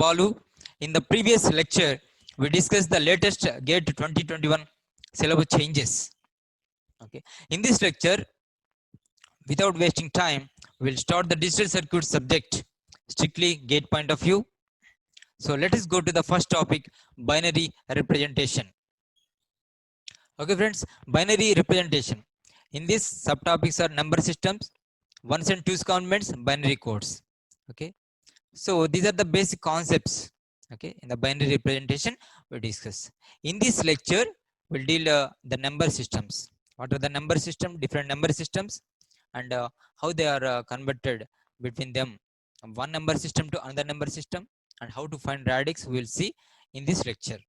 Balu. In the previous lecture, we discussed the latest GATE 2021 syllabus changes. Okay. In this lecture, without wasting time, we'll start the digital circuit subject, strictly GATE point of view. So let us go to the first topic, binary representation. Okay, friends, binary representation. In this, subtopics are number systems, ones and twos complements, binary codes. Okay. So these are the basic concepts. Okay, in the binary representation we discuss. In this lecture, we'll deal the number systems. What are the number system? Different number systems, and how they are converted between them, one number system to another number system, and how to find radix. We will see in this lecture.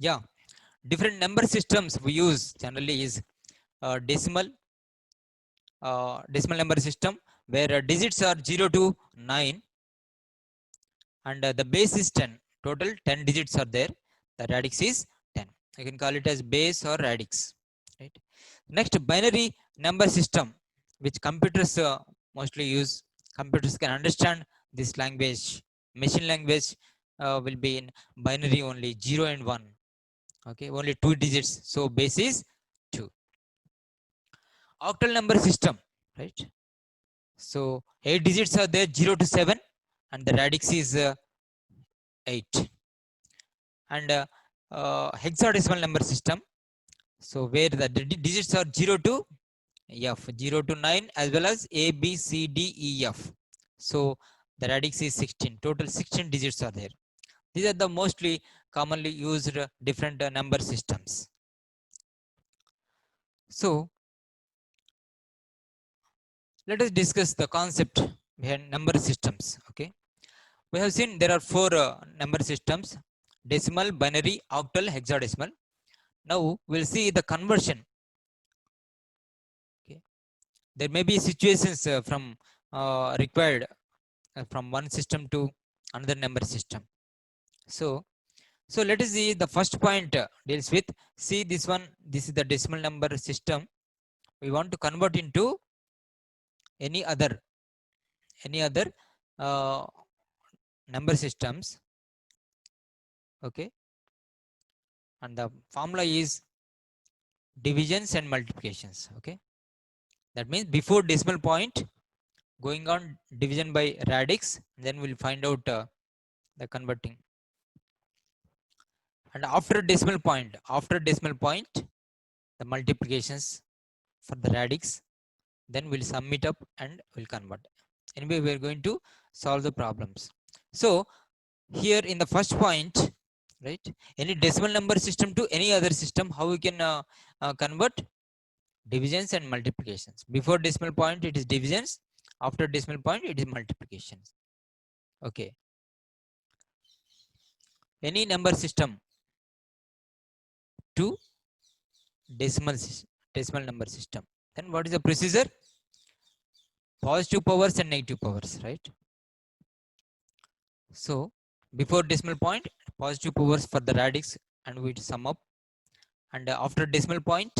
Yeah, different number systems we use generally is decimal number system, where digits are 0 to 9, and the base is 10. Total 10 digits are there. The radix is 10. I can call it as base or radix. Right. Next, binary number system, which computers mostly use. Computers can understand this language. Machine language will be in binary only, 0 and 1. Okay, only 2 digits. So base is 2. Octal number system, right? So 8 digits are there, 0 to 7, and the radix is 8. And hexadecimal number system, so where the digits are 0 to F, 0 to 9, as well as A, B, C, D, E, F. So the radix is 16. Total 16 digits are there. These are the mostly commonly used different number systems. So let us discuss the concept behind number systems. Okay, we have seen there are 4 number systems: decimal, binary, octal, hexadecimal. Now we'll see the conversion. Okay, there may be situations from required from one system to another number system. So let us see the first point deals with, see this one, this is the decimal number system. We want to convert into any other uh, number systems. Okay, and the formula is divisions and multiplications. Okay, that means before decimal point, going on division by radix, then we'll find out the converting. And after decimal point, the multiplications for the radix, then we'll sum it up and we'll convert. Anyway, we're going to solve the problems. So here in the first point, right, any decimal number system to any other system, how we can convert? Divisions and multiplications. Before decimal point it is divisions, after decimal point it is multiplications. Okay, any number system to decimal number system, then what is the procedure? Positive powers and negative powers, right? So before decimal point, positive powers for the radix and we sum up, and after decimal point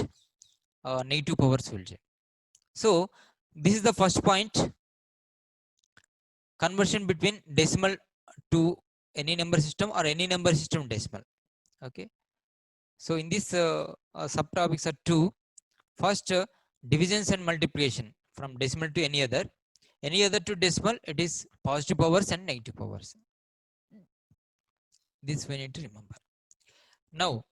negative powers will check. So this is the first point, conversion between decimal to any number system or any number system decimal. Okay, so in this subtopics are 2. First, divisions and multiplication from decimal to any other to decimal, it is positive powers and negative powers. This we need to remember. Now,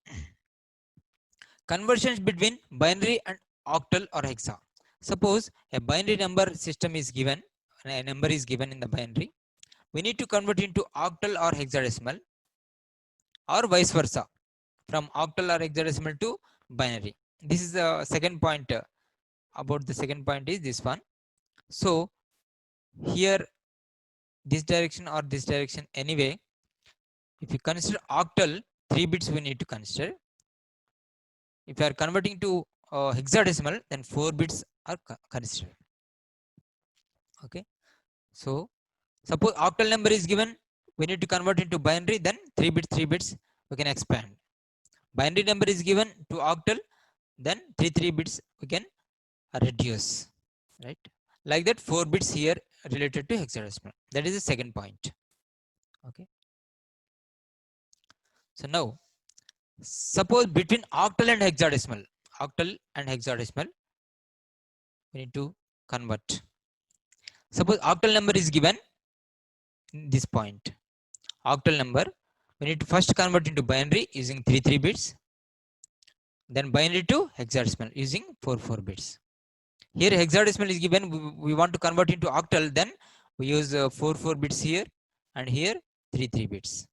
conversions between binary and octal or hexa. Suppose a binary number system is given, a number is given in the binary. We need to convert into octal or hexadecimal, or vice versa, from octal or hexadecimal to binary. This is the second point. About the second point is this one. So here, this direction or this direction, anyway, if you consider octal, 3 bits we need to consider. If you are converting to hexadecimal, then 4 bits are considered. Okay, so suppose octal number is given, we need to convert into binary, then 3 bits we can expand. Binary number is given to octal, then 3 bits we can reduce, right? Like that 4 bits here related to hexadecimal. That is the second point. Okay. So now, suppose between octal and hexadecimal, we need to convert. Suppose octal number is given in this point. Octal number, we need to first convert into binary using 3 bits, then binary to hexadecimal using 4 bits. Here hexadecimal is given, we want to convert into octal, then we use 4 bits here, and here 3 bits.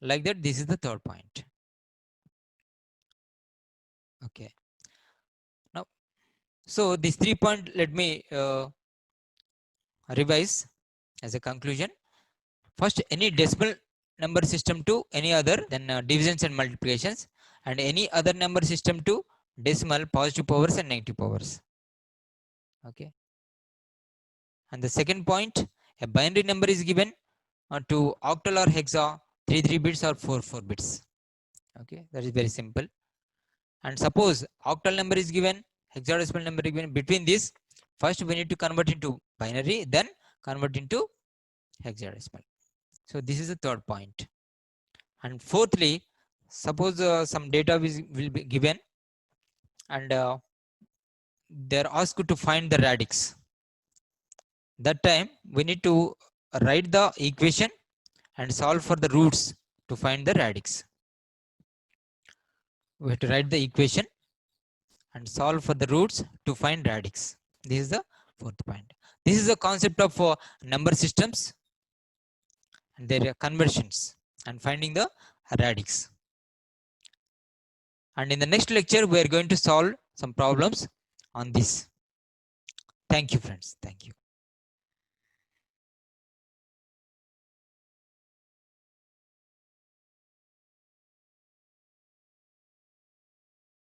Like that, this is the third point. Okay. Now, so this 3 point, let me revise as a conclusion. First, any decimal number system to any other, then divisions and multiplications, and any other number system to decimal, positive powers and negative powers. Okay. And the second point, a binary number is given to octal or hexa, 3 bits or 4 bits. Okay, that is very simple. And suppose octal number is given, hexadecimal number is given, between this, first we need to convert into binary, then convert into hexadecimal. So this is the third point. And fourthly, suppose some data will be given, and they are asked to find the radix. That time we need to write the equation and solve for the roots to find the radix. We have to write the equation and solve for the roots to find radix. This is the fourth point. This is the concept of number systems and their conversions and finding the radix. And in the next lecture, we are going to solve some problems on this. Thank you, friends. Thank you.